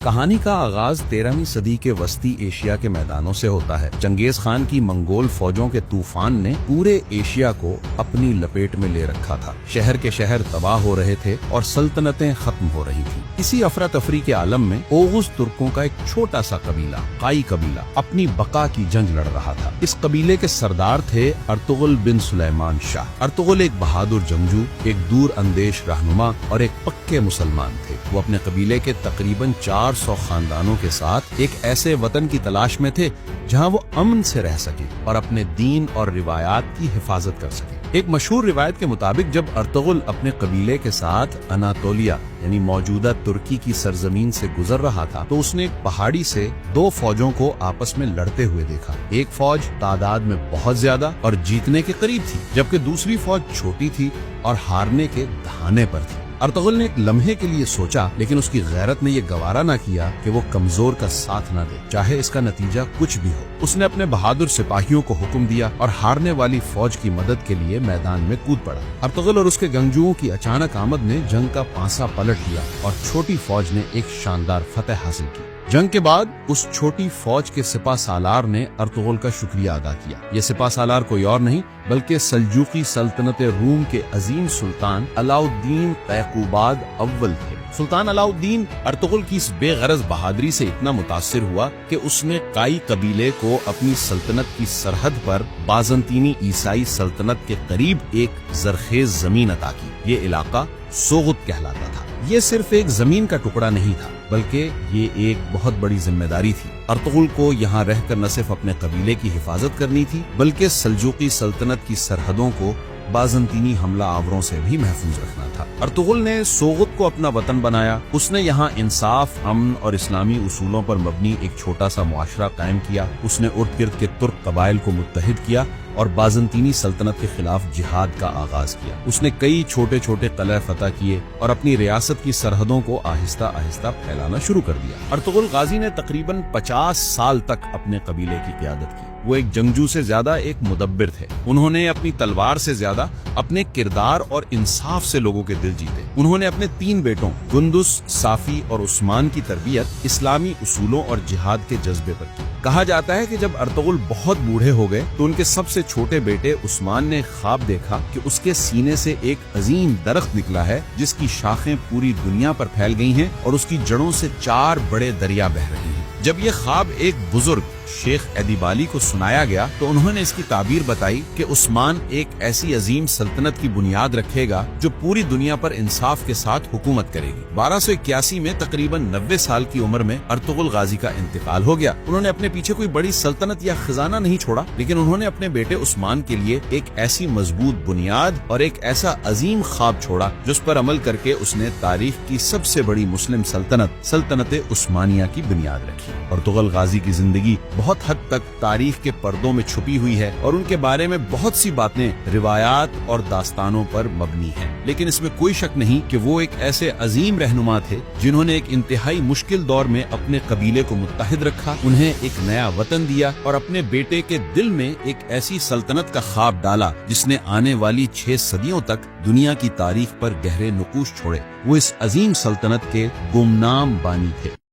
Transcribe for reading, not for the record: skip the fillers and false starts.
کہانی کا آغاز 13ویں صدی کے وسطی ایشیا کے میدانوں سے ہوتا ہے۔ چنگیز خان کی منگول فوجوں کے طوفان نے پورے ایشیا کو اپنی لپیٹ میں لے رکھا تھا۔ شہر کے شہر تباہ ہو رہے تھے اور سلطنتیں ختم ہو رہی تھیں۔ اسی افراتفری کے عالم میں اوغوز ترکوں کا ایک چھوٹا سا قبیلہ، قائی قبیلہ، اپنی بقا کی جنگ لڑ رہا تھا۔ اس قبیلے کے سردار تھے ارطغرل بن سلیمان شاہ۔ ارطغرل ایک بہادر جنگجو، ایک دور اندیش رہنما اور ایک پکے مسلمان تھے۔ وہ اپنے قبیلے کے تقریباً 400 خاندانوں کے ساتھ ایک ایسے وطن کی تلاش میں تھے جہاں وہ امن سے رہ سکے اور اپنے دین اور روایات کی حفاظت کر سکے۔ ایک مشہور روایت کے مطابق جب ارطغرل اپنے قبیلے کے ساتھ اناطولیہ یعنی موجودہ ترکی کی سرزمین سے گزر رہا تھا تو اس نے ایک پہاڑی سے دو فوجوں کو آپس میں لڑتے ہوئے دیکھا۔ ایک فوج تعداد میں بہت زیادہ اور جیتنے کے قریب تھی، جبکہ دوسری فوج چھوٹی تھی اور ہارنے کے دہانے پر تھی۔ ارطغرل نے ایک لمحے کے لیے سوچا، لیکن اس کی غیرت نے یہ گوارا نہ کیا کہ وہ کمزور کا ساتھ نہ دے، چاہے اس کا نتیجہ کچھ بھی ہو۔ اس نے اپنے بہادر سپاہیوں کو حکم دیا اور ہارنے والی فوج کی مدد کے لیے میدان میں کود پڑا۔ ارطغرل اور اس کے جنگجوؤں کی اچانک آمد نے جنگ کا پانسا پلٹ دیا اور چھوٹی فوج نے ایک شاندار فتح حاصل کی۔ جنگ کے بعد اس چھوٹی فوج کے سپہ سالار نے ارطغرل کا شکریہ ادا کیا۔ یہ سپہ سالار کوئی اور نہیں بلکہ سلجوقی سلطنت روم کے عظیم سلطان علاؤالدین قیقوباد اول تھے۔ سلطان علاؤالدین ارطغرل کی اس بے غرض بہادری سے اتنا متاثر ہوا کہ اس نے قائی قبیلے کو اپنی سلطنت کی سرحد پر بازنطینی عیسائی سلطنت کے قریب ایک زرخیز زمین عطا کی۔ یہ علاقہ سوغد کہلاتا تھا۔ یہ صرف ایک زمین کا ٹکڑا نہیں تھا بلکہ یہ ایک بہت بڑی ذمہ داری تھی۔ ارطغرل کو یہاں رہ کر نہ صرف اپنے قبیلے کی حفاظت کرنی تھی بلکہ سلجوقی سلطنت کی سرحدوں کو بازنطینی حملہ آوروں سے بھی محفوظ رکھنا تھا۔ ارطغرل نے سوغد کو اپنا وطن بنایا۔ اس نے یہاں انصاف، امن اور اسلامی اصولوں پر مبنی ایک چھوٹا سا معاشرہ قائم کیا۔ اس نے ارد گرد کے ترک قبائل کو متحد کیا اور بازنطینی سلطنت کے خلاف جہاد کا آغاز کیا۔ اس نے کئی چھوٹے چھوٹے قلعے فتح کیے اور اپنی ریاست کی سرحدوں کو آہستہ آہستہ پھیلانا شروع کر دیا۔ ارطغرل غازی نے تقریباً 50 سال تک اپنے قبیلے کی قیادت کی۔ وہ ایک جنگجو سے زیادہ ایک مدبر تھے۔ انہوں نے اپنی تلوار سے زیادہ اپنے کردار اور انصاف سے لوگوں کے دل جیتے۔ انہوں نے اپنے 3 بیٹوں گندس، صافی اور عثمان کی تربیت اسلامی اصولوں اور جہاد کے جذبے پر کی۔ کہا جاتا ہے کہ جب ارطغرل بہت بوڑھے ہو گئے تو ان کے سب سے چھوٹے بیٹے عثمان نے خواب دیکھا کہ اس کے سینے سے ایک عظیم درخت نکلا ہے جس کی شاخیں پوری دنیا پر پھیل گئی ہیں اور اس کی جڑوں سے 4 بڑے دریا بہہ رہے ہیں۔ جب یہ خواب ایک بزرگ شیخ ایدیبالی کو سنایا گیا تو انہوں نے اس کی تعبیر بتائی کہ عثمان ایک ایسی عظیم سلطنت کی بنیاد رکھے گا جو پوری دنیا پر انصاف کے ساتھ حکومت کرے گی۔ 1281 میں تقریباً 90 سال کی عمر میں ارطغرل غازی کا انتقال ہو گیا۔ انہوں نے اپنے پیچھے کوئی بڑی سلطنت یا خزانہ نہیں چھوڑا، لیکن انہوں نے اپنے بیٹے عثمان کے لیے ایک ایسی مضبوط بنیاد اور ایک ایسا عظیم خواب چھوڑا جس پر عمل کر کے اس نے تاریخ کی سب سے بڑی مسلم سلطنت عثمانیہ کی بنیاد رکھی۔ ارطغرل غازی کی زندگی بہت حد تک تاریخ کے پردوں میں چھپی ہوئی ہے اور ان کے بارے میں بہت سی باتیں روایات اور داستانوں پر مبنی ہیں، لیکن اس میں کوئی شک نہیں کہ وہ ایک ایسے عظیم رہنما تھے جنہوں نے ایک انتہائی مشکل دور میں اپنے قبیلے کو متحد رکھا، انہیں ایک نیا وطن دیا اور اپنے بیٹے کے دل میں ایک ایسی سلطنت کا خواب ڈالا جس نے آنے والی 6 صدیوں تک دنیا کی تاریخ پر گہرے نقوش چھوڑے۔ وہ اس عظیم سلطنت کے گمنام بانی تھے۔